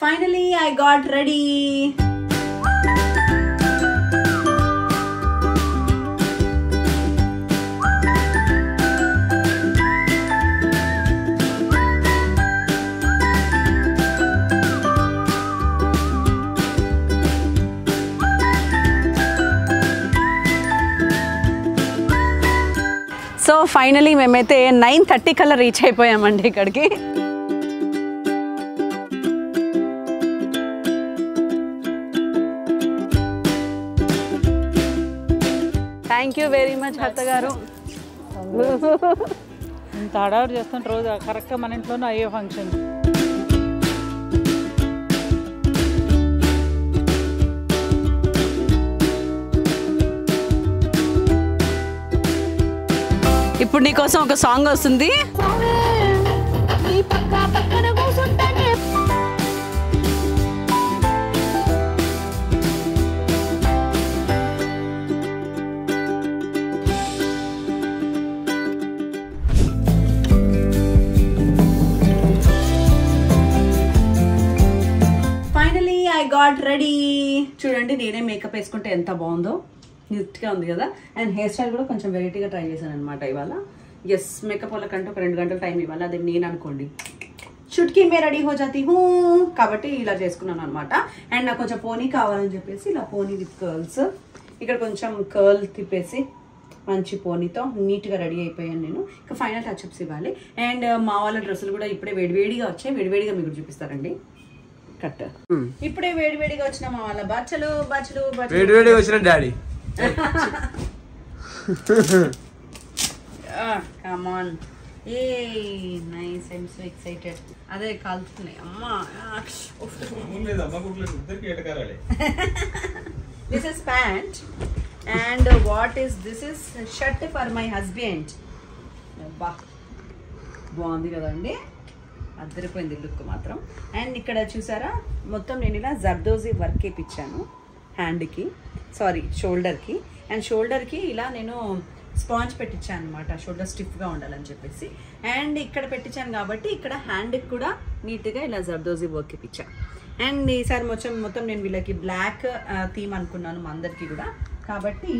Finally, I got ready. So finally మేమైతే 9:30 కల్లా reach అయిపోయామండి ఇక్కడికి. థ్యాంక్ యూ వెరీ మచ్ అత్తగారు. ఇంత హడావుడి చేస్తుంటే రోజు కరెక్ట్గా మన ఇంట్లోనే అయ్యే ఫంక్షన్. ఇప్పుడు నీకోసం ఒక సాంగ్ వస్తుంది. Finally I got ready. చూడండి నేనే మేకప్ వేసుకుంటే ఎంత బాగుందో, నీట్గా ఉంది కదా. అండ్ హెయిర్ స్టైల్ కూడా కొంచెం వెరైటీగా ట్రై చేశాను అనమాట ఇవాళ. ఎస్, మేకప్ వాళ్ళకంటే ఒక 2 గంటల టైం ఇవ్వాలి, అది నేను అనుకోండి. షుట్కి మే రెడీ హో జాతి హూ కాబట్టి ఇలా చేసుకున్నాను అనమాట. అండ్ నాకు కొంచెం పోనీ కావాలని చెప్పేసి ఇలా పోనీ విత్ కర్ల్స్, ఇక్కడ కొంచెం కర్ల్ తిప్పేసి మంచి పోనీతో నీట్గా రెడీ అయిపోయాను నేను. ఇంకా ఫైనల్ టచ్అప్స్ ఇవ్వాలి. అండ్ మా వాళ్ళ డ్రెస్సులు కూడా ఇప్పుడే వేడివేడిగా వచ్చాయి, వేడివేడిగా మీకు చూపిస్తారండి. కట్ ఇప్పుడే వేడివేడిగా వచ్చిన మా వాళ్ళ బచ్చలు బచ్చలు బచ్చలు వేడివేడిగా వచ్చిన daddy. come on, hey nice, I'm so excited. అదే కాల్తున్నాయి అమ్మా. This is pant and what is this is shirt for my husband. అబ్బా బాగుంది కదండి, అద్దరిపోయింది లుక్ మాత్రం. అండ్ ఇక్కడ చూసారా మొత్తం నేను ఇలా జర్దోజీ వర్క్ వేయించాను హ్యాండ్కి, సారీ షోల్డర్కి. అండ్ షోల్డర్కి ఇలా నేను స్పాంజ్ పెట్టించాను అనమాట, షోల్డర్ స్టిఫ్గా ఉండాలని చెప్పేసి. అండ్ ఇక్కడ పెట్టించాను కాబట్టి ఇక్కడ హ్యాండ్కి కూడా నీట్గా ఇలా జర్దోజీ వర్క్ ఇప్పించాను. అండ్ ఈసారి మొత్తం నేను వీళ్ళకి బ్లాక్ థీమ్ అనుకున్నాను మా అందరికీ కూడా, కాబట్టి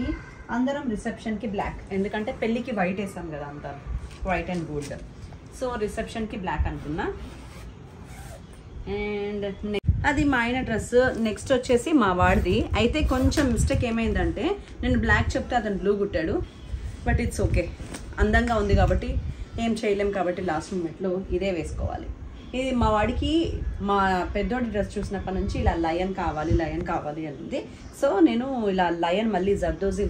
అందరం రిసెప్షన్కి బ్లాక్, ఎందుకంటే పెళ్ళికి వైట్ వేసాం కదా అంతా, వైట్ అండ్ గోల్డ్. సో రిసెప్షన్కి బ్లాక్ అనుకున్నా. అండ్ అది మా ఆయన డ్రెస్. నెక్స్ట్ వచ్చేసి మా వాడిది. అయితే కొంచెం మిస్టేక్ ఏమైందంటే నేను బ్లాక్ చెప్తే అతను బ్లూ కుట్టాడు, బట్ ఇట్స్ ఓకే, అందంగా ఉంది కాబట్టి ఏం చేయలేం, కాబట్టి లాస్ట్ మూమెంట్లో ఇదే వేసుకోవాలి. ఇది మా వాడికి మా పెద్దోడి డ్రెస్ చూసినప్పటి నుంచి ఇలా లయన్ కావాలి అని ఉంది. సో నేను ఇలా లయన్ మళ్ళీ జర్దోజీ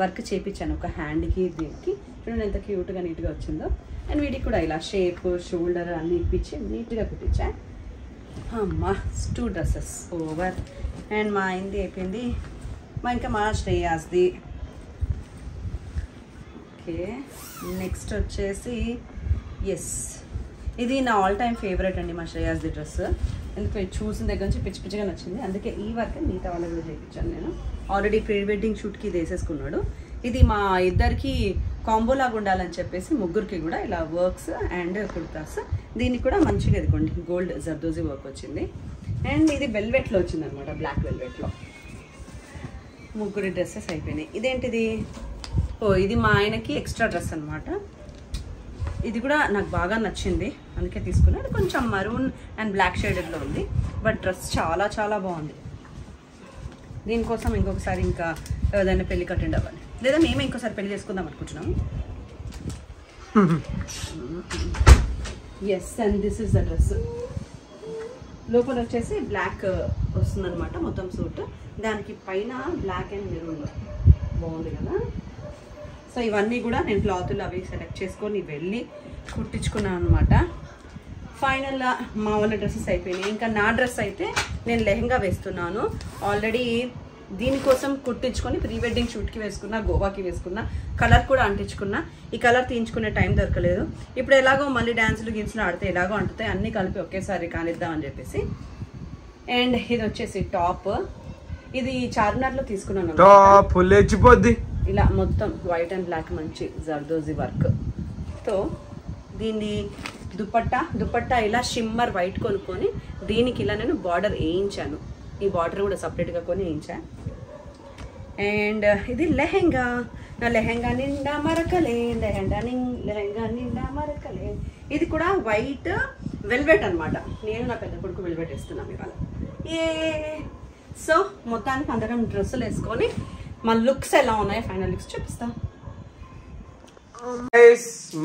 వర్క్ చేయించాను ఒక హ్యాండ్కి, దీనికి చూడండి ఎంత క్యూట్గా నీట్గా వచ్చిందో. అండ్ వీటికి కూడా ఇలా షేప్ షోల్డర్ అన్నీ ఇప్పించి నీట్గా కుట్టించా. అమ్మా 2 డ్రెస్సెస్ ఓవర్. అండ్ మా ఆయనది అయిపోయింది, ఇంకా మా శ్రేయాస్ది. ఓకే, నెక్స్ట్ వచ్చేసి ఎస్, ఇది నా ఆల్ టైమ్ ఫేవరెట్ అండి మా శ్రేయాస్ది డ్రెస్. ఎందుకు చూసిన దగ్గర నుంచి పిచ్చి పిచ్చిగా నచ్చింది, అందుకే ఈ వర్క్ మిగతా వాళ్ళకి కూడా చేయించాను నేను. ఆల్రెడీ ప్రీ వెడ్డింగ్ షూట్కి ఇది వేసేసుకున్నాడు. ఇది మా ఇద్దరికి కాంబోలాగా ఉండాలని చెప్పేసి ముగ్గురికి కూడా ఇలా వర్క్స్ అండ్ కుర్తాస్. దీనికి కూడా మంచిగా ఇదిగోండి గోల్డ్ జర్దోజీ వర్క్ వచ్చింది. అండ్ ఇది వెల్వెట్లో వచ్చింది అనమాట, బ్లాక్ వెల్వెట్లో. ముగ్గురి డ్రెస్సెస్ అయిపోయినాయి. ఇదేంటిది? ఓ ఇది మా ఆయనకి ఎక్స్ట్రా డ్రెస్ అనమాట. ఇది కూడా నాకు బాగా నచ్చింది, అందుకే తీసుకున్నాను. కొంచెం మరూన్ అండ్ బ్లాక్ షేడెడ్లో ఉంది, బట్ డ్రెస్ చాలా చాలా బాగుంది. దీనికోసం ఇంకొకసారి ఇంకా ఏదైనా పెళ్ళికి అటెండ్ అవ్వాలి, లేదా మేమే ఇంకోసారి పెళ్లి చేసుకుందాం అనుకుంటున్నాము. Yes, and this is the dress. లోపల వచ్చేసి బ్లాక్ వస్తుందన్నమాట మొత్తం సూట్, దానికి పైన బ్లాక్ అండ్ మెరూన్ బాగుంది కదా. సో ఇవన్నీ కూడా నేను క్లాతులు అవి సెలెక్ట్ చేసుకొని వెళ్ళి కుట్టించుకున్నాను అనమాట. ఫైనల్గా మా వాళ్ళ డ్రెస్సెస్ అయిపోయినాయి. ఇంకా నా డ్రెస్ అయితే నేను లెహంగా వేస్తున్నాను ఆల్రెడీ. దీనికోసం కుట్టించుకొని ప్రీ వెడ్డింగ్ షూట్కి వేసుకున్నా, గోవాకి వేసుకున్నా, కలర్ కూడా అంటించుకున్నా. ఈ కలర్ తీయించుకునే టైం దొరకలేదు. ఇప్పుడు ఎలాగో మళ్ళీ డ్యాన్సులు గిన్సులు ఆడితే ఎలాగో అంటుతాయి, అన్నీ కలిపి ఒకేసారి కానిద్దామని చెప్పేసి. అండ్ ఇది వచ్చేసి టాప్, ఇది చార్మినార్లో తీసుకున్నాను. లేచిపోద్ది ఇలా మొత్తం వైట్ అండ్ బ్లాక్ మంచి జర్దోజీ వర్క్ తో దీన్ని దుపట్టా ఇలా షిమ్మర్ వైట్ కొనుక్కొని దీనికి ఇలా నేను బార్డర్ వేయించాను. ఈ బార్డర్ కూడా సపరేట్గా కొని వేయించాను. అండ్ ఇది లెహెంగా. నా లెహెంగా నిండా మరకలే, లెహెంగా నిండా మరకలే. ఇది కూడా వైట్ వెల్వెట్ అనమాట. నేను నా పెద్ద కొడుకు వెల్వెట్ వేస్తున్నాను ఇవాళ. సో మొత్తానికి అందరం డ్రెస్సులు వేసుకొని మా లుక్స్ ఎలా ఉన్నాయి ఫైనల్ లుక్స్ చూపిస్తాం.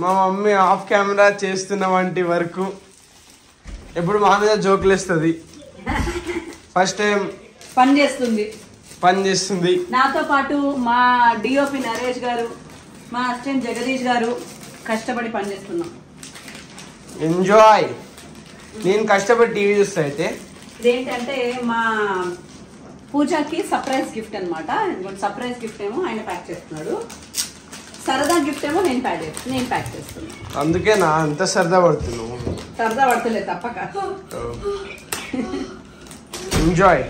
మా మమ్మీ ఆఫ్ కెమెరా చేస్తున్న వంటి వరకు ఎప్పుడు మా మీద జోకులు వేస్తుంది. ఫస్ట్ టైం పని చేస్తుంది నాతో పాటు. మా డిఓపి నరేష్ గారు, మా అసిస్టెంట్ జగదీష్ గారు కష్టపడి పని చేస్తున్నాం. ఎంజాయ్. నేను కష్టపడి టీవీ చూస్తా. అయితే ఇదేంటంటే మా పూజకి సర్ప్రైజ్ గిఫ్ట్ అనమాట. సర్ప్రైజ్ గిఫ్ట్ ఏమో ఆయన ప్యాక్ చేస్తున్నాడు, సరదా గిఫ్ట్ ఏమో నేను ప్యాక్ చేస్తున్నాను. అందుకే నా అంత సరదా పడుతున్నావు. సరదా పడతలేదు తప్పక. ఎంజాయ్.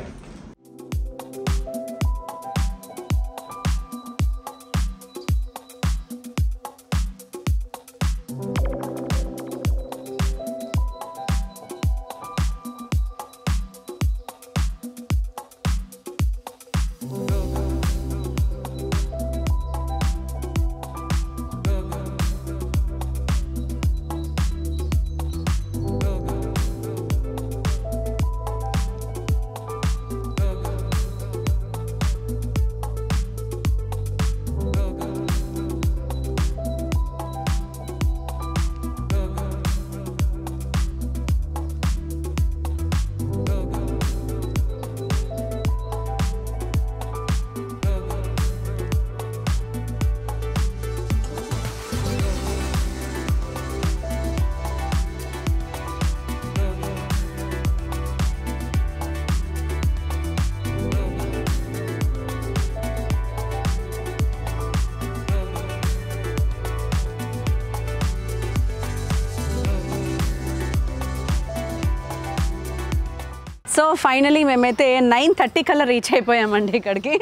సో ఫైనలీ మేమైతే 9:30 కల్లా రీచ్ అయిపోయామండి ఇక్కడికి.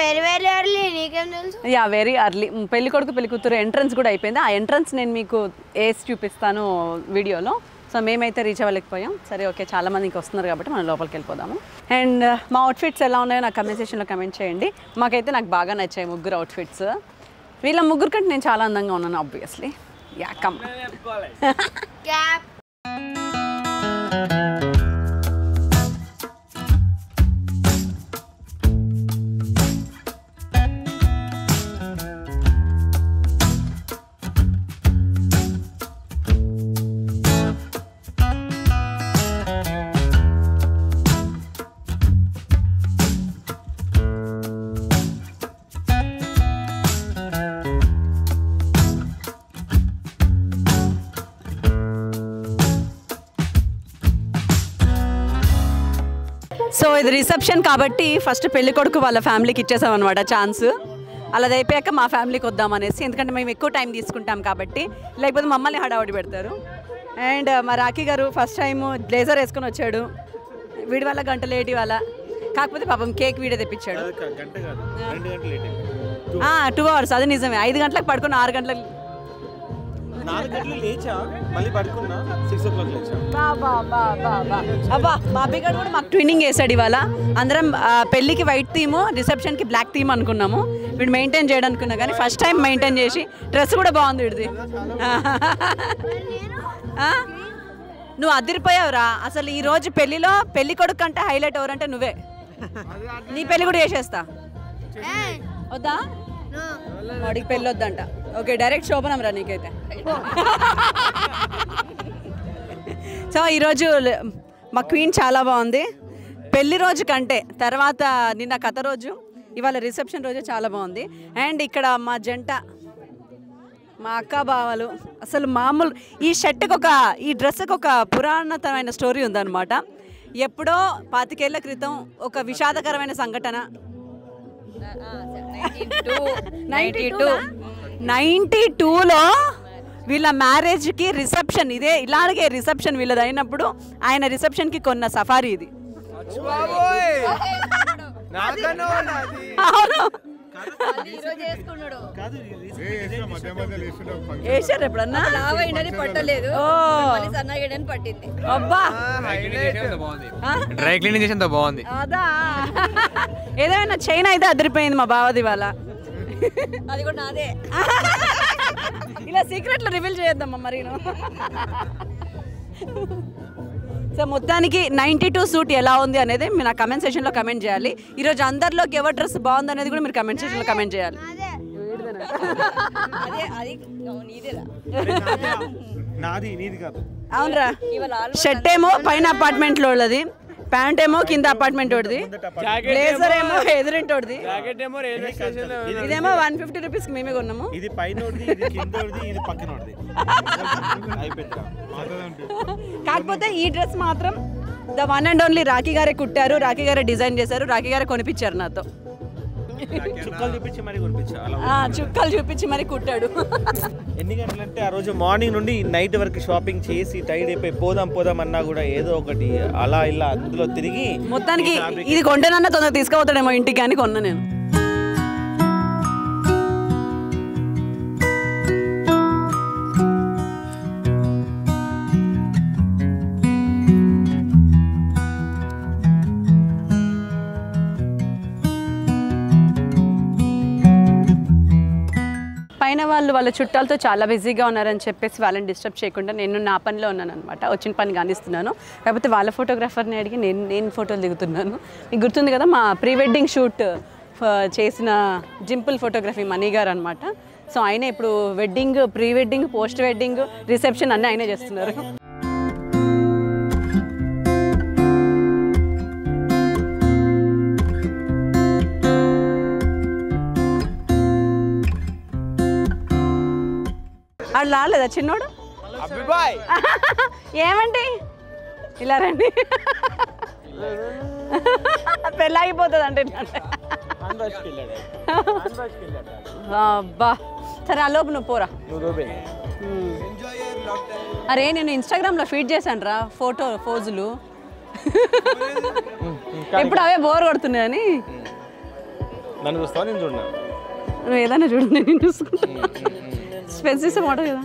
వెరీ ఎర్లీ, నీకేం తెలుసు? Yeah, very early. పెళ్లి కొడుకు పెళ్లి కూతురు ఎంట్రన్స్ కూడా అయిపోయింది. ఆ ఎంట్రన్స్ నేను మీకు వేసి చూపిస్తాను వీడియోలో. సో మేమైతే రీచ్ అవ్వలేకపోయాం. సరే, ఓకే, చాలామంది ఇంకా వస్తున్నారు కాబట్టి మనం లోపలికి వెళ్ళిపోదాము. అండ్ మా అవుట్ఫిట్స్ ఎలా ఉన్నాయో నాకు కమెంట్ సెక్షన్లో కమెంట్ చేయండి. నాకు బాగా నచ్చాయి ముగ్గురు అవుట్ఫిట్స్. వీళ్ళ ముగ్గురు కంటే నేను చాలా అందంగా ఉన్నాను obviously. Yeah, come. Cap. So ఇది రిసెప్షన్ కాబట్టి ఫస్ట్ పెళ్లి కొడుకు వాళ్ళ ఫ్యామిలీకి ఇచ్చేసాం అనమాట ఛాన్స్. అలాది అయిపోయాక మా ఫ్యామిలీకి వద్దామనేసి, ఎందుకంటే మేము ఎక్కువ టైం తీసుకుంటాం కాబట్టి, లేకపోతే మమ్మల్ని హడావుడి పెడతారు. అండ్ మా రాఖీ గారు ఫస్ట్ టైం బ్లేజర్ వేసుకొని వచ్చాడు. వీడి వల్ల గంట లేట్ ఇవాళ. కాకపోతే పాపం కేక్ వీడే తెప్పించాడు. 2 hours, అది నిజమే. 5 గంటలకు పడుకుని 6 గంటలకు 4 గంటలు లేచా, మళ్ళీ పడుకున్నా 6 o'clock లేచా. అబ్బా, బాబీ గారు కూడా మాకు ట్విన్నింగ్ వేసాడు ఇవాళ. అందరం పెళ్ళికి వైట్ థీమ్, రిసెప్షన్కి బ్లాక్ థీమ్ అనుకున్నాము. వీడు మెయింటైన్ చేయడం అనుకున్నా కానీ ఫస్ట్ టైం మెయింటైన్ చేసి, డ్రెస్ కూడా బాగుంది వీడిది. నువ్వు అదిరిపోయావురా అసలు. ఈ రోజు పెళ్లిలో పెళ్లి కొడుకు అంటే హైలైట్ ఎవరంటే నువ్వే. నీ పెళ్లి కూడా చేసేస్తా. వద్దా? వాడికి పెళ్ళి వద్దంట. ఓకే, డైరెక్ట్ శోభనం రా నీకైతే. సో ఈరోజు మా క్వీన్ చాలా బాగుంది. పెళ్లి రోజు కంటే తర్వాత నిన్న కథ రోజు, ఇవాళ రిసెప్షన్ రోజు చాలా బాగుంది. అండ్ ఇక్కడ మా జంట, మా అక్క బావలు అసలు మామూలు. ఈ షర్ట్కి ఈ డ్రెస్కి ఒక పురాణతమైన స్టోరీ ఉందన్నమాట. ఎప్పుడో 25 ఏళ్ల క్రితం ఒక విషాదకరమైన సంఘటన. 92లో వీళ్ళ మ్యారేజ్కి రిసెప్షన్ ఇలాగే రిసెప్షన్ వీళ్ళది అయినప్పుడు ఆయన రిసెప్షన్కి కొన్న సఫారీ ఇది. అవును, వేసారు ఎప్పుడన్నా పట్టలేదు ఓ సన్నగడని పట్టింది అబ్బా డ్రై క్లీనింగ్ చేసేంత బాగుంది. అదా ఏదైనా చైన్ అయితే అదిరిపోయింది మా బావది వాళ్ళ. అది కూడా నాదే. ఇలా సీక్రెట్లు రివీల్ చేయొద్దమ్మా మరి. సో మొత్తానికి 92 సూట్ ఎలా ఉంది అనేది మీరు నా కమెంట్ సెక్షన్లో కమెంట్ చేయాలి. ఈరోజు అందరిలోకి ఎవరి డ్రెస్ బాగుంది అనేది కూడా మీరు కమెంట్ సెక్షన్లో కమెంట్ చేయాలి. అదే అది నీదేరా. నాది నీది కాదు. అవునరా. షర్ట్ ఏమో పైన అపార్ట్మెంట్లో వాళ్ళది, ప్యాంట్ ఏమో కింద అపార్ట్మెంట్ వాడిది, బ్లేజర్ ఏమో ఎదురింటోడిది, ఇదేమో 150 రూపీస్కి మేమే కొన్నాము. ఇది పైన ఇది కింద ఇది పక్కన అయిపోయింది. కాకపోతే ఈ డ్రెస్ మాత్రం the one and only Rakhi గారే కుట్టారు, రాఖీ గారే డిజైన్ చేశారు, రాఖీ గారే కొనిపించారు నాతో. చుక్కలు చూపించి మరి కొనిపించా. చుక్కలు చూపించి మరి కుట్టాడు. ఎన్ని గంటలంటే ఆ రోజు మార్నింగ్ నుండి నైట్ వరకు షాపింగ్ చేసి టైడ్ అయిపోయి పోదాం అన్నా కూడా ఏదో ఒకటి అలా ఇలా అందులో తిరిగి మొత్తానికి ఇది కొంటేనన్నా తొందరగా తీసుకుపోతాడేమో ఇంటికి అని కొన్నా నేను. పైన వాళ్ళు వాళ్ళ చుట్టాలతో చాలా బిజీగా ఉన్నారని చెప్పేసి వాళ్ళని డిస్టర్బ్ చేయకుండా నేను నా పనిలో ఉన్నాను అనమాట. వచ్చిన పని కానిస్తున్నాను. కాకపోతే వాళ్ళ ఫోటోగ్రాఫర్ని అడిగి నేను ఫోటోలు దిగుతున్నాను. మీకు గుర్తుంది కదా మా ప్రీ వెడ్డింగ్ షూట్ చేసిన జింపుల్ ఫోటోగ్రఫీ మనీ గారు అనమాట. సో ఆయన ఇప్పుడు wedding, pre wedding, post wedding, reception అన్నీ ఆయనే చేస్తున్నారు. అది రాలేదా చిన్నోడు? ఏమండి ఇలా రండి. పెళ్ళాగిపోతుంది అంటే అబ్బా. సరే ఆ లోపు నువ్వు పోరా. అరే నేను ఇన్స్టాగ్రామ్లో ఫీడ్ చేశాను రా ఫోజులు. ఎప్పుడు అవే బోర్ కొడుతున్నాయని. నన్ను చూస్తావా? నేను చూడను. నువ్వు ఏదైనా చూడు, నేను చూసుకుంటా. స్పెన్సీస్ మాట కదా.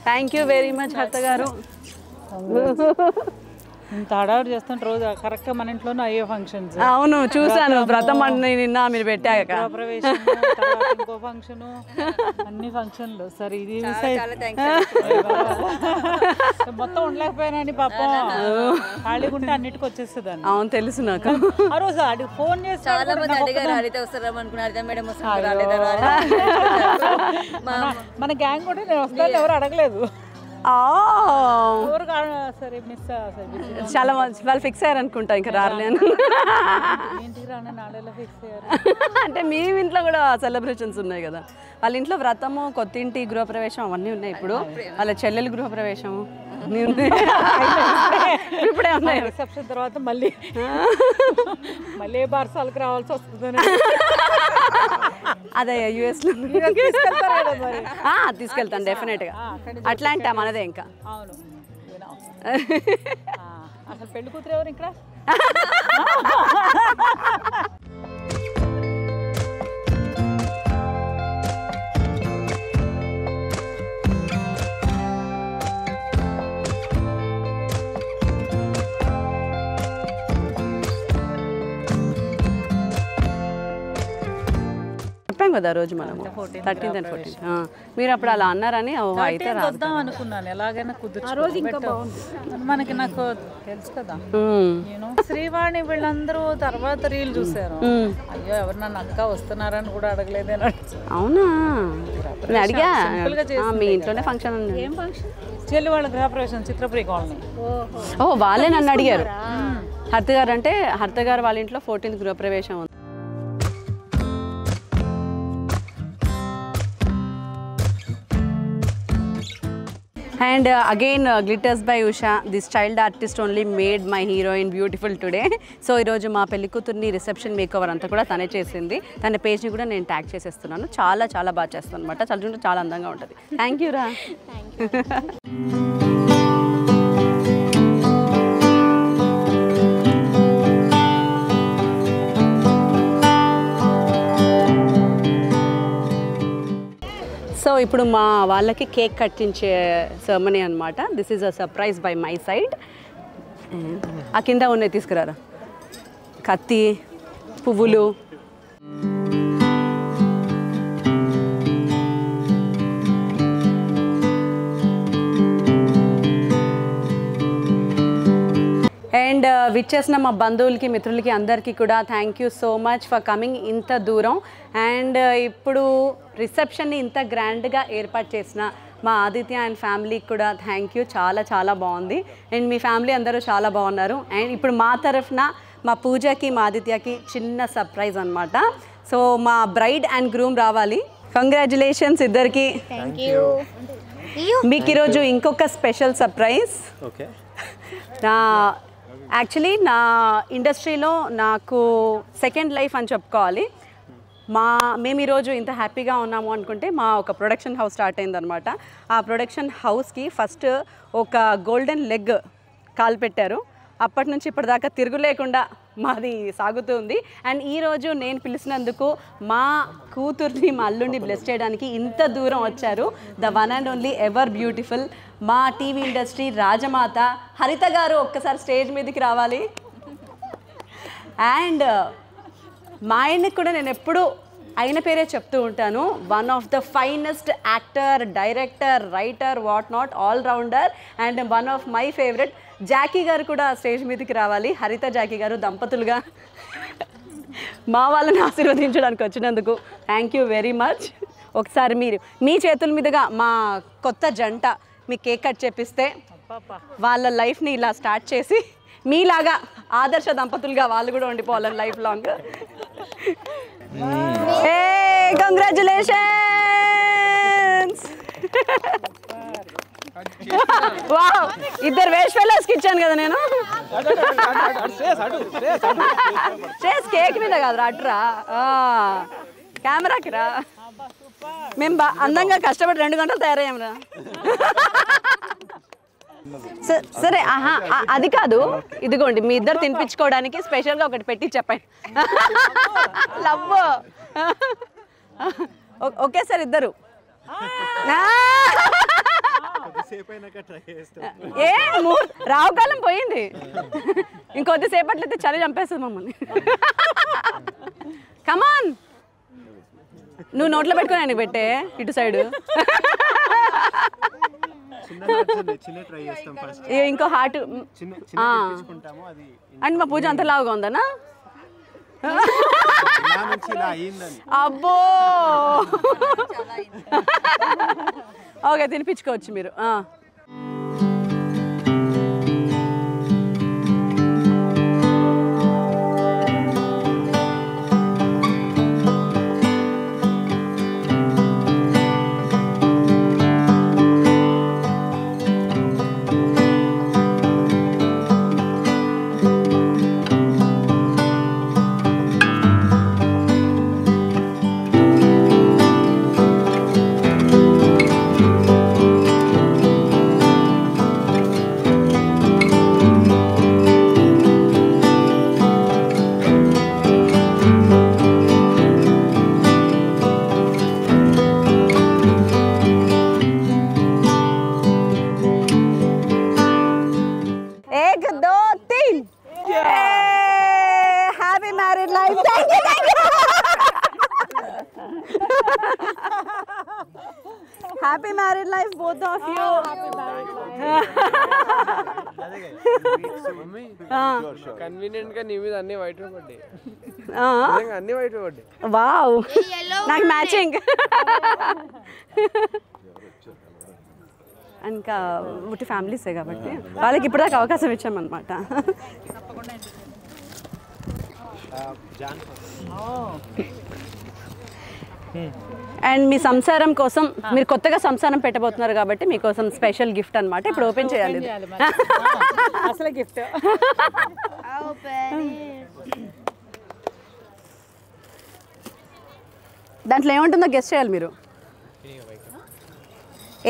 థ్యాంక్ యూ వెరీ మచ్ హర్త గారు. ఇంత హడావుడి చేస్తుంటే రోజు కరెక్ట్గా మన ఇంట్లోనే అయ్యే ఫంక్షన్స్. అవును చూసాను, వ్రతం అన్ని నిన్న మీరు పెట్టాక ప్రవేశం, ఇంకో ఫంక్షన్, అన్ని ఫంక్షన్లు. సరే ఇది మొత్తం ఉండలేకపోయానండి పాపం. ఖాళీగా ఉంటే అన్నిటికి వచ్చేస్తుందండి. అవును తెలుసు నాకు. ఆ రోజు అడిగి ఫోన్ చేసి చాలా మంది అడిగారు హరిత వస్తారా అనుకున్నారు, మేడం మన గ్యాంగ్ కూడా నేను వస్తాను, ఎవరు అడగలేదు. సరే మిస్ చాలా మంచి వాళ్ళు ఫిక్స్ అయ్యారు అనుకుంటా, ఇంకా రాలే అని. ఇంటికి రాను నాడేలా ఫిక్స్ అయ్యారు. అంటే మీ ఇంట్లో కూడా సెలబ్రేషన్స్ ఉన్నాయి కదా. వాళ్ళ ఇంట్లో వ్రతము, కొత్తింటి గృహప్రవేశం అవన్నీ ఉన్నాయి. ఇప్పుడు వాళ్ళ చెల్లెలు గృహప్రవేశం ఇప్పుడే ఉన్నాయి. రిసెప్షన్ తర్వాత మళ్ళీ బార్సాలకు రావాల్సి వస్తుందని. అదే యుఎస్లో తీసుకెళ్తాను డెఫినెట్గా. అట్లాంటి మనదే ఇంకా. అవును అసలు పెళ్లి కూతురు ఎవరు ఇక్కడ? చెప్పాం కదా రోజు మనము 13th and 14th. మీరు అప్పుడు అలా అన్నారని అయితే వద్దాం అనుకున్నాను, ఎలాగైనా కుదుర్చు. మనకి నాకు తెలుసు కదా, నేను శ్రీవాణి వీళ్ళందరూ తర్వాత రీల్ చూసారు. అయ్యో ఎవరు నన్ను అక్క వస్తున్నారని కూడా అడగలేదని. అవునా? అడిగా మీ ఇంట్లోనే ఫంక్షన్ ఉంది. ఏం ఫంక్షన్? చెల్లి వాళ్ళ గృహప్రవేశం, చిత్రపురి కాలనీ. ఓ వాళ్ళే నన్ను అడిగారు. హర్త గారు అంటే హర్త గారు వాళ్ళ ఇంట్లో 14th గృహప్రవేశం ఉంది. And again, Glitters by Usha. This child artist only made my heroine beautiful today. So ఈరోజు మా పెళ్లి కూతుర్ని రిసెప్షన్ మేకోవర్ అంతా కూడా తనే చేసింది. తన పేజ్ని కూడా నేను ట్యాగ్ చేసేస్తున్నాను. చాలా చాలా బాగా చేస్తాను అనమాట. చాలా చాలా అందంగా ఉంటుంది. థ్యాంక్ యూ రా. సో ఇప్పుడు మా వాళ్ళకి కేక్ కట్టించే సెర్మనీ అనమాట. This is a surprise by my side. ఆ కింద ఉన్నాయి తీసుకురారా, కత్తి, పువ్వులు. అండ్ విచ్చేసిన మా బంధువులకి, మిత్రులకి అందరికీ కూడా thank you so much for coming ఇంత దూరం. అండ్ ఇప్పుడు రిసెప్షన్ని ఇంత గ్రాండ్గా ఏర్పాటు చేసిన మా ఆదిత్య అండ్ ఫ్యామిలీకి కూడా థ్యాంక్ యూ. చాలా చాలా బాగుంది. అండ్ మీ ఫ్యామిలీ అందరూ చాలా బాగున్నారు. అండ్ ఇప్పుడు మా తరఫున మా పూజకి, మా ఆదిత్యకి చిన్న సర్ప్రైజ్ అనమాట. సో మా బ్రైడ్ అండ్ గ్రూమ్ రావాలి. కంగ్రాచులేషన్స్ ఇద్దరికి. మీకు ఈరోజు ఇంకొక స్పెషల్ సర్ప్రైజ్. ఓకే, యాక్చువల్లీ నా ఇండస్ట్రీలో నాకు సెకండ్ లైఫ్ అని చెప్పుకోవాలి. మేము ఈరోజు ఇంత హ్యాపీగా ఉన్నాము అనుకుంటే మా ఒక ప్రొడక్షన్ హౌస్ స్టార్ట్ అయిందనమాట. ఆ ప్రొడక్షన్ హౌస్కి ఫస్ట్ ఒక గోల్డెన్ లెగ్ కాలు పెట్టారు. అప్పటి నుంచి ఇప్పటిదాకా తిరుగు లేకుండా మాది సాగుతూ ఉంది. అండ్ ఈరోజు నేను పిలిచినందుకు మా కూతుర్ని, మా అల్లుడిని బ్లెస్ చేయడానికి ఇంత దూరం వచ్చారు. The one and only ever beautiful మా టీవీ ఇండస్ట్రీ రాజమాత హరిత గారు ఒక్కసారి స్టేజ్ మీదకి రావాలి. అండ్ మా ఆయనకి కూడా నేను ఎప్పుడూ ఆయన పేరే చెప్తూ ఉంటాను. One of the finest actor, director, writer, what not, all rounder. And one of my favourite Jackie గారు కూడా స్టేజ్ మీదకి రావాలి. హరిత జాకీ గారు దంపతులుగా మా వాళ్ళని ఆశీర్వదించడానికి వచ్చినందుకు థ్యాంక్ యూ వెరీ మచ్. ఒకసారి మీరు మీ చేతుల మీదుగా మా కొత్త జంట మీ కేక్ కట్ చేపిస్తే వాళ్ళ లైఫ్ని ఇలా స్టార్ట్ చేసి మీలాగా ఆదర్శ దంపతులుగా వాళ్ళు కూడా ఉండిపోవాలని లైఫ్ లాంగ్. కంగ్రాచులేషన్స్. వావ్, ఇద్దరు వేస్ట్ ఫెలోస్కి ఇచ్చాను కదా నేను. చేసి కేక్ మీద కాదురా, అటురా కెమెరాకి రా. మేము అందంగా కష్టపడి 2 గంటలు తయారయ్యాం రా. సరే, అది కాదు, ఇదిగోండి మీ ఇద్దరు తినిపించుకోవడానికి స్పెషల్గా ఒకటి పెట్టి చెప్పండి. లవ్. ఓకే సార్, ఇద్దరు ఏ రావుకాలం పోయింది, ఇంకొద్దిసేపట్లో అయితే చలి చంపేస్తుంది మమ్మల్ని. కమాన్, నువ్వు నోట్లో పెట్టుకుని ఆయనకి పెట్టే ఇటు సైడ్. ఇంకో హార్ట్. అండ్ మా పూజ అంత లావుగా ఉందనా? అబ్బో, ఓకే తినిపించుకోవచ్చు మీరు. Happy married life, both of you. Convenient గా నీ మీద అన్ని వైట్ పడ్డాయి. అన్ని వైట్ పడ్డాయి. వావ్, నాకు మ్యాచింగ్. ఇంకా ఒకటి ఫ్యామిలీసే కాబట్టి వాళ్ళకి ఇప్పటిదాకా అవకాశం ఇచ్చామన్నమాట. అండ్ మీ సంసారం కోసం మీరు కొత్తగా సంసారం పెట్టబోతున్నారు కాబట్టి మీకోసం స్పెషల్ గిఫ్ట్ అన్నమాట. ఇప్పుడు ఓపెన్ చేయాలి ఇది. అసలు గిఫ్ట్ దాంట్లో ఏముంటుందో గెస్ట్ చేయాలి మీరు.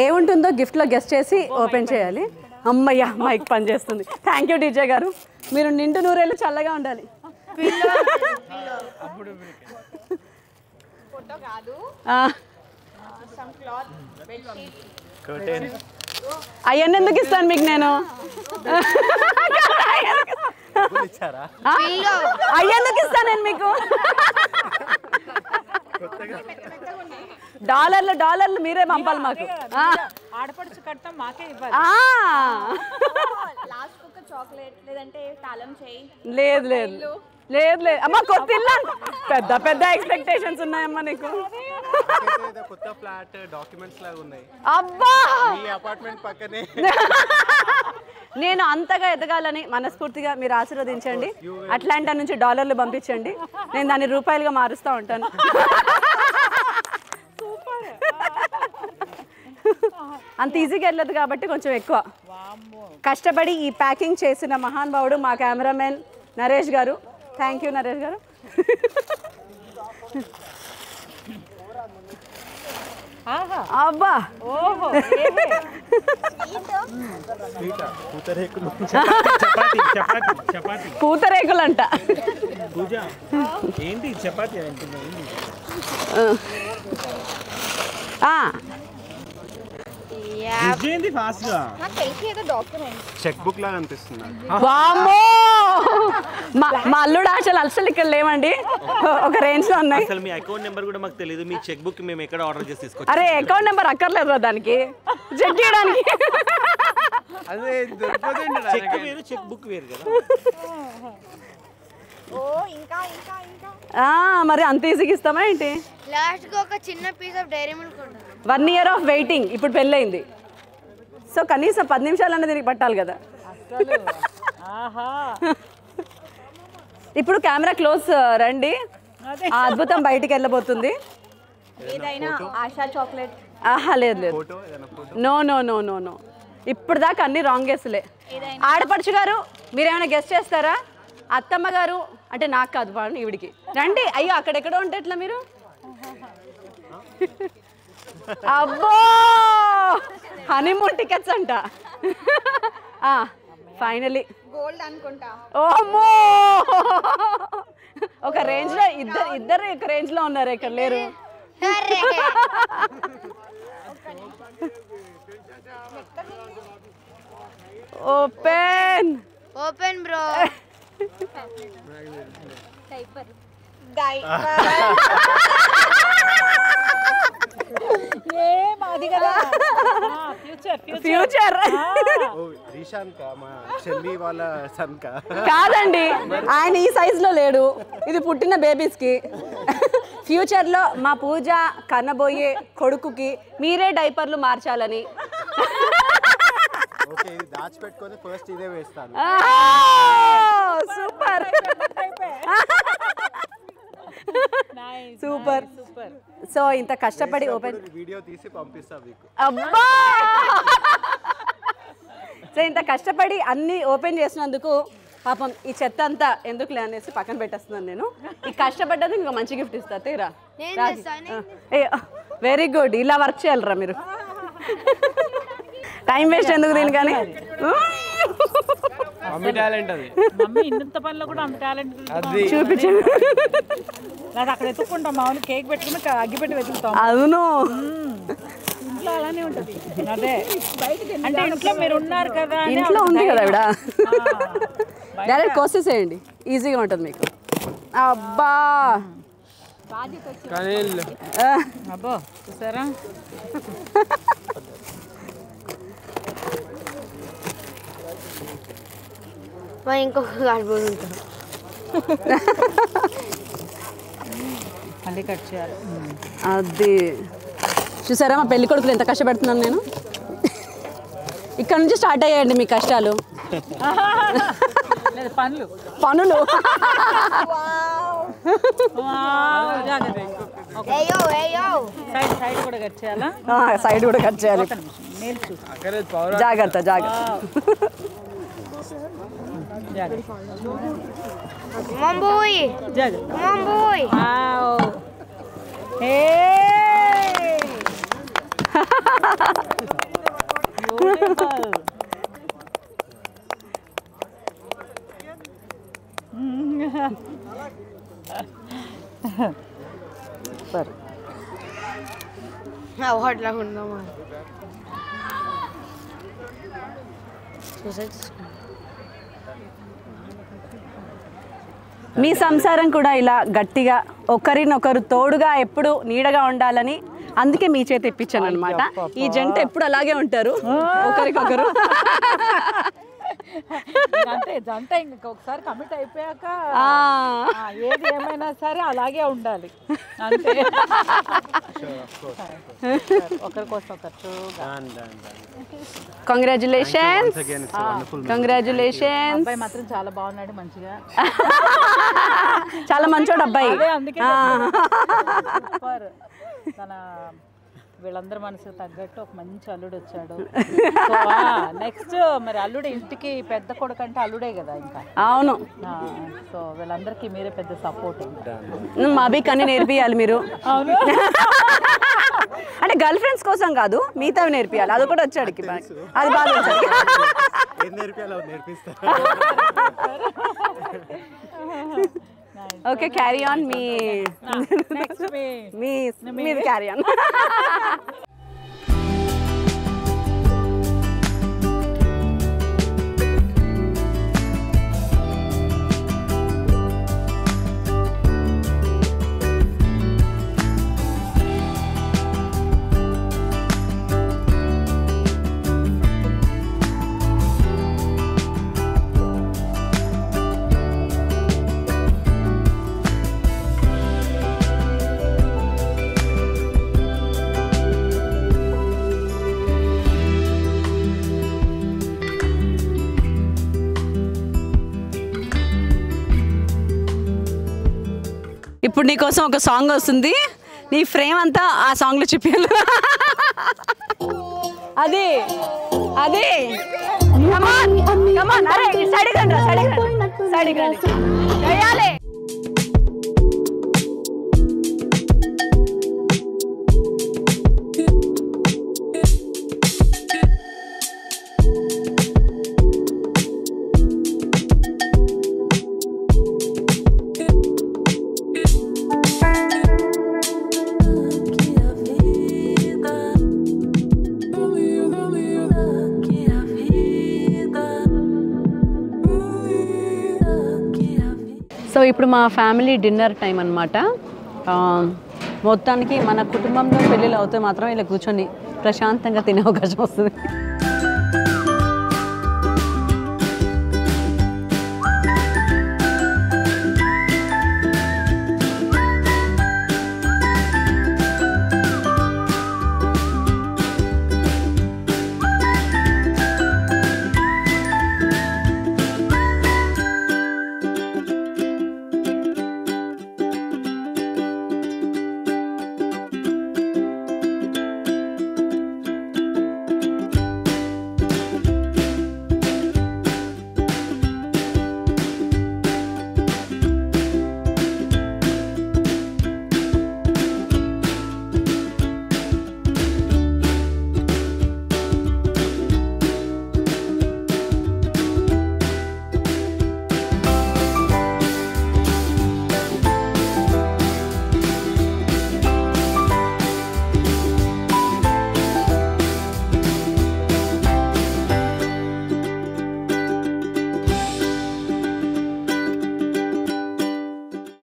ఏముంటుందో గిఫ్ట్లో గెస్ట్ చేసి ఓపెన్ చేయాలి. అమ్మయ్య మైక్ పనిచేస్తుంది. థ్యాంక్ యూ డీజే గారు. మీరు నిండు నూరేళ్ళు చల్లగా ఉండాలి. అవన్నీ ఎందుకు ఇస్తాను మీకు నేను? అయ్యేందుకు ఇస్తాను నేను మీకు? డాలర్లు మీరే పంపాలి మాకు. ఆడపడుచు కట్టం మాకే ఇవ్వాలి. లేదు లేదు లేదు లేదు అమ్మా, కొత్త ఇల్లు పెద్ద పెద్ద ఎక్స్పెక్టేషన్స్ ఉన్నాయమ్మా నీకు. కొత్త ఫ్లాట్ డాక్యుమెంట్స్ లాగా ఉన్నాయి. అబ్బా ఈ అపార్ట్మెంట్ పక్కనే. నేను అంతగా ఎదగాలని మనస్ఫూర్తిగా మీరు ఆశీర్వదించండి. అట్లాంటా నుంచి డాలర్లు పంపించండి, నేను దాన్ని రూపాయలుగా మారుస్తూ ఉంటాను. అంత ఈజీగా వెళ్ళదు కాబట్టి కొంచెం ఎక్కువ కష్టపడి ఈ ప్యాకింగ్ చేసిన మహానుభావుడు మా కెమెరామెన్ నరేష్ గారు. థ్యాంక్ యూ నరేష్ గారు. అబ్బా పూతరేకులంట. ఏంటి చపాతి ఫాస్ట్ గా చెక్ బుక్ లాగా అనిపిస్తుంది. వామ్మో మా అల్లుడు ఆశలు అసలు ఇక్కడ లేవండి, ఒక రేంజ్ లో ఉన్నాయి. అసలు మీ అకౌంట్ నెంబర్ కూడా మాకు తెలియదు. మీ చెక్ బుక్ మేము ఎక్కడ ఆర్డర్ చేసి తీసుకొచ్చాం. అరే అకౌంట్ నెంబర్ అక్కర్లేదు దానికి, చెక్ చేయడానికి. అదే చెక్ వేరు చెక్ బుక్ వేరు కదా. మరి అంత ఈజీగా ఇస్తామా ఏంటి? లాస్ట్ కి ఒక చిన్న పీస్ ఆఫ్ డైరీ మిల్క్ ఉంటుంది. 1 year ఆఫ్ వెయిటింగ్. ఇప్పుడు పెళ్ళయింది, సో కనీసం 10 నిమిషాలు అన్నది దీనికి పట్టాలి కదా. ఇప్పుడు కెమెరా క్లోజ్ రండి, ఆ అద్భుతం బయటికి వెళ్ళబోతుంది. ఆశా చాక్లెట్. ఆహా లేదు లేదు, no no no no no, ఇప్పుడు దాకా అన్ని రాంగ్ గెస్లే. ఆడపడుచు గారు మీరేమైనా గెస్ట్ చేస్తారా? అత్తమ్మ గారు అంటే నాకు కాదు, వాడు ఈవిడికి రండి. అయ్యో అక్కడెక్కడో ఉంటే ఎట్లా మీరు? అబ్బో హనీమూన్ టికెట్స్ అంట. ఫైనలీ గోల్డ్ అనుకుంటా. ఓమ్మో ఒక రేంజ్ లో ఇద్దరు ఒక రేంజ్ లో ఉన్నారు, ఇక్కడ లేరు. Open open bro. ఫ్యూచర్ కాదండి, ఆయన ఈ సైజ్ లో లేడు, ఇది పుట్టిన బేబీస్ కి. ఫ్యూచర్ లో మా పూజ కనబోయే కొడుకుకి మీరే డైపర్లు మార్చాలని. దాచిపెట్టుకొని ఫస్ట్ ఇదే వేస్తాను. Super super. సో ఇంత కష్టపడి ఓపెన్ వీడియో తీసి పంపిస్తా మీకు. అబ్బా సో ఇంత కష్టపడి అన్ని ఓపెన్ చేసినందుకు పాపం ఈ చెత్త అంతా ఎందుకులే అనేసి పక్కన పెట్టేస్తున్నాను నేను. ఈ కష్టపడ్డది ఇంకా మంచి గిఫ్ట్ ఇస్తా తీరా. వెరీ గుడ్, ఇలా వర్క్ చేయాలరా మీరు. టైం వేస్ట్ ఎందుకు దీని కానీ. మమ్మీ టాలెంట్ అది. మమ్మీ ఇంత పనిలో కూడా అంత టాలెంట్ చూపించండి. నాకు అక్కడ ఎత్తుక్కుంటాం, మామూలు కేక్ పెట్టుకుని అగ్గి పెట్టి వెతుకుతాం. అవును ఇంట్లో అలానే ఉంటుంది. అదే అంటే ఇంట్లో మీరు ఉన్నారు కదా, ఇంట్లో ఉంది కదా ఆవిడ. డైరెక్ట్ కోసేసేయండి, ఈజీగా ఉంటుంది మీకు. అబ్బా అబ్బో చూసారా. మా ఇంకొక కార్డ్బోర్డ్ ఉంటుంది, మళ్ళీ కట్ చేయాలి. అది చూసారా మా పెళ్లి కొడుకులు ఎంత కష్టపడుతున్నాను నేను. ఇక్కడ నుంచి స్టార్ట్ అయ్యాయండి మీ కష్టాలు. పనులు పనులు. ఏయో ఏయో సైడ్ సైడ్ కూడా కట్ చేయాలా? సైడ్ కూడా కట్ చేయాలి. ఒక్క నిమిషం నేల్ చూసి జాగ్రత్త జాగ్రత్త. జాగ్రత్త మంబోయ్ జాగ్రత్త. మంబోయ్ హే బ్యూటిఫుల్. సరే అవార్డు లాగా ఉందామా మీ సంసారం కూడా ఇలా గట్టిగా ఒకరినొకరు తోడుగా ఎప్పుడు నీడగా ఉండాలని అందుకే మీ చేతి ఇప్పించాను అనమాట. ఈ జంట ఎప్పుడు అలాగే ఉంటారు ఒకరికొకరు. అంటే జంట ఇంకొకసారి కమిట్ అయిపోయాక ఏది ఏమైనా సరే అలాగే ఉండాలి అంతే. ఒకరికోసం ఒకరు. Congratulations congratulations. అబ్బాయి మాత్రం చాలా బాగున్నాడు, మంచిగా చాలా మంచోడు అబ్బాయి. అందుకే సూపర్. తన వీళ్ళందరి మనసు తగ్గట్టు ఒక మంచి అల్లుడు వచ్చాడు. నెక్స్ట్ మరి అల్లుడు ఇంటికి పెద్ద కొడుకు అంటే అల్లుడే కదా ఇంకా. అవును. సో వీళ్ళందరికీ మీరే పెద్ద సపోర్ట్. మా అభికి అన్ని నేర్పియాలి మీరు. అవును. అంటే గర్ల్ ఫ్రెండ్స్ కోసం కాదు, మిగతావి నేర్పియాలి. అది కూడా వచ్చాడు, అది బాగా వచ్చాడు. Okay carry on. మీది క్యారీ ఆన్. ఇప్పుడు నీకోసం ఒక సాంగ్ వస్తుంది, నీ ఫ్రేమ్ అంతా ఆ సాంగ్లో చెప్పాను. అది అది వేయాలి. సో ఇప్పుడు మా ఫ్యామిలీ డిన్నర్ టైం అనమాట. మొత్తానికి మన కుటుంబంలో పెళ్ళిళ్ళు అవుతే మాత్రం ఇలా కూర్చొని ప్రశాంతంగా తినే అవకాశం వస్తుంది.